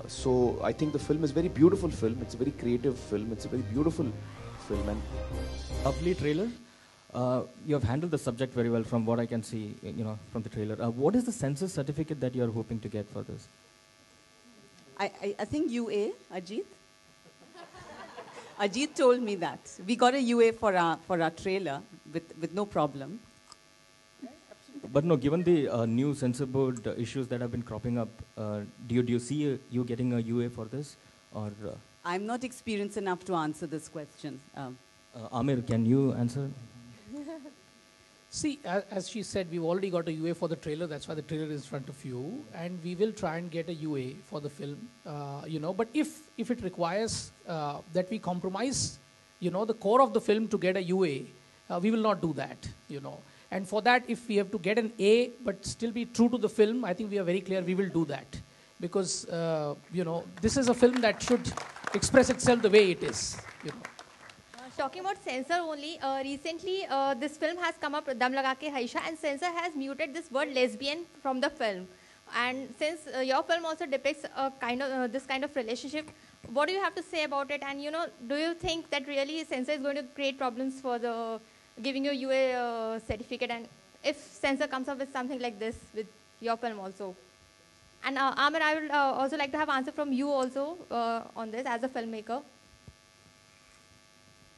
So I think the film is a very beautiful film. It's a very creative film. It's a very beautiful film. And lovely trailer. You have handled the subject very well from what I can see, from the trailer. What is the census certificate that you are hoping to get for this? I think UA, Ajit. Ajit told me that. We got a UA for our trailer with no problem. But no, given the new censor board issues that have been cropping up, do you see you getting a UA for this? Or I'm not experienced enough to answer this question. Aamir, can you answer? See, as she said, we've already got a UA for the trailer. That's why the trailer is in front of you. And we will try and get a UA for the film, But if it requires that we compromise, the core of the film to get a UA, we will not do that, And for that, if we have to get an A but still be true to the film, I think we are very clear we will do that. Because, this is a film that should express itself the way it is, Talking about censor only, recently this film has come up, Dam Laga Ke Haisha, and censor has muted this word lesbian from the film. And since your film also depicts a this kind of relationship, what do you have to say about it? And do you think that really censor is going to create problems for the giving you UA certificate? And if censor comes up with something like this with your film also? And Aamir, I would also like to have answer from you also on this as a filmmaker.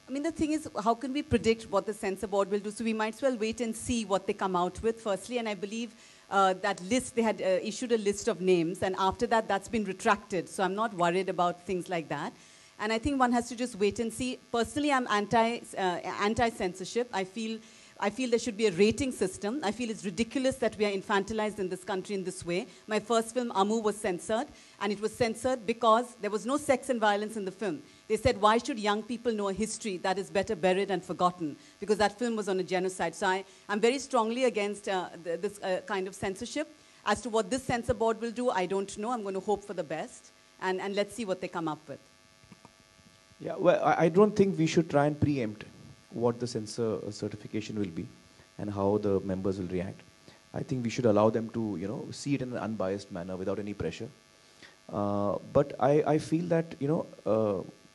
I mean, the thing is, how can we predict what the censor board will do? So we might as well wait and see what they come out with, firstly. And I believe that list, they had issued a list of names. And after that, that's been retracted. So I'm not worried about things like that. And I think one has to just wait and see. Personally, I'm anti-censorship. I feel there should be a rating system. I feel it's ridiculous that we are infantilized in this country in this way. My first film, Amu, was censored. And it was censored because there was no sex and violence in the film. They said, why should young people know a history that is better buried and forgotten? Because that film was on a genocide. So I'm very strongly against this kind of censorship. As to what this censor board will do, I don't know. I'm going to hope for the best. And let's see what they come up with. Yeah, well, I don't think we should try and preempt what the censor certification will be and how the members will react. I think we should allow them to, see it in an unbiased manner without any pressure. But I feel that,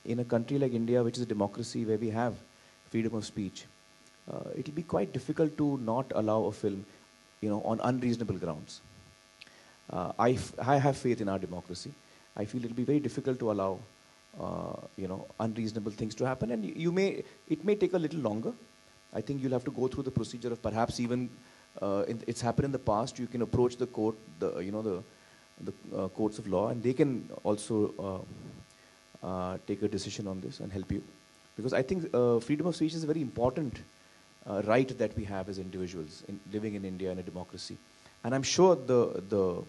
in a country like India, which is a democracy where we have freedom of speech, it will be quite difficult to not allow a film, on unreasonable grounds. I have faith in our democracy. I feel it will be very difficult to allow unreasonable things to happen, and it may take a little longer. I think you'll have to go through the procedure of perhaps even it's happened in the past. You can approach the court, the courts of law, and they can also take a decision on this and help you, because I think freedom of speech is a very important right that we have as individuals living in India in a democracy, and I'm sure the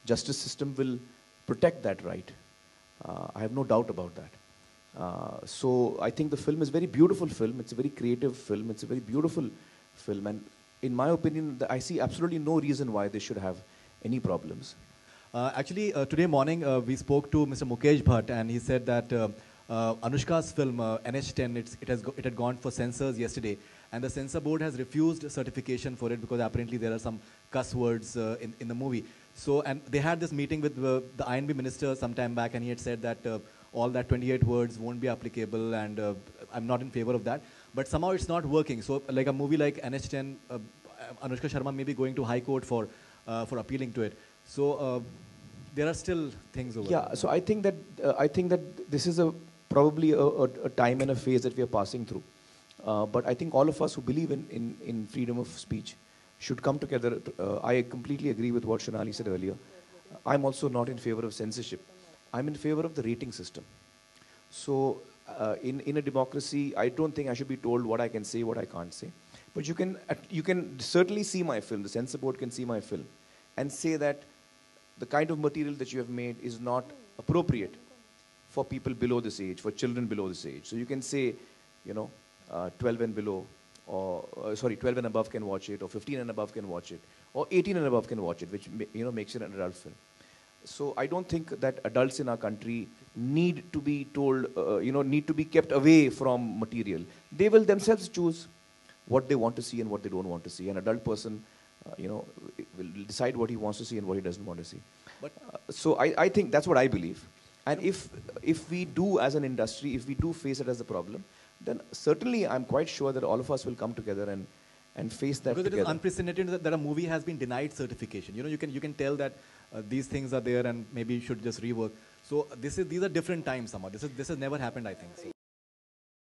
justice system will protect that right. I have no doubt about that. So I think the film is a very beautiful film. It's a very creative film. It's a very beautiful film. And in my opinion, I see absolutely no reason why they should have any problems. Actually, today morning, we spoke to Mr. Mukesh Bhatt, and he said that Anushka's film, NH10, it had gone for censors yesterday. And the censor board has refused certification for it because apparently there are some cuss words in the movie. So, and they had this meeting with the INB minister some time back, and he had said that all that 28 words won't be applicable, and I'm not in favor of that. But somehow it's not working. So, like a movie like NH10, Anushka Sharma may be going to High Court for appealing to it. So, there are still things over there. Yeah, so I think that this is probably a time and a phase that we are passing through. But I think all of us who believe in freedom of speech should come together. I completely agree with what Shonali said earlier. I'm also not in favor of censorship. I'm in favor of the rating system. So in a democracy, I don't think I should be told what I can say, what I can't say. But you can certainly see my film. The censor board can see my film and say that the kind of material that you have made is not appropriate for people below this age, for children below this age. So you can say, 12 and below, or 12 and above can watch it, or 15 and above can watch it, or 18 and above can watch it, which makes it an adult film. So I don't think that adults in our country need to be told, need to be kept away from material. They will themselves choose what they want to see and what they don't want to see. An adult person, will decide what he wants to see and what he doesn't want to see. So I think that's what I believe. And if we do as an industry, if we do face it as a problem, then certainly I'm quite sure that all of us will come together and face that Because together. it is unprecedented that a movie has been denied certification. You know, you can tell that these things are there and maybe you should just rework. So these are different times somehow. This has never happened, I think. So.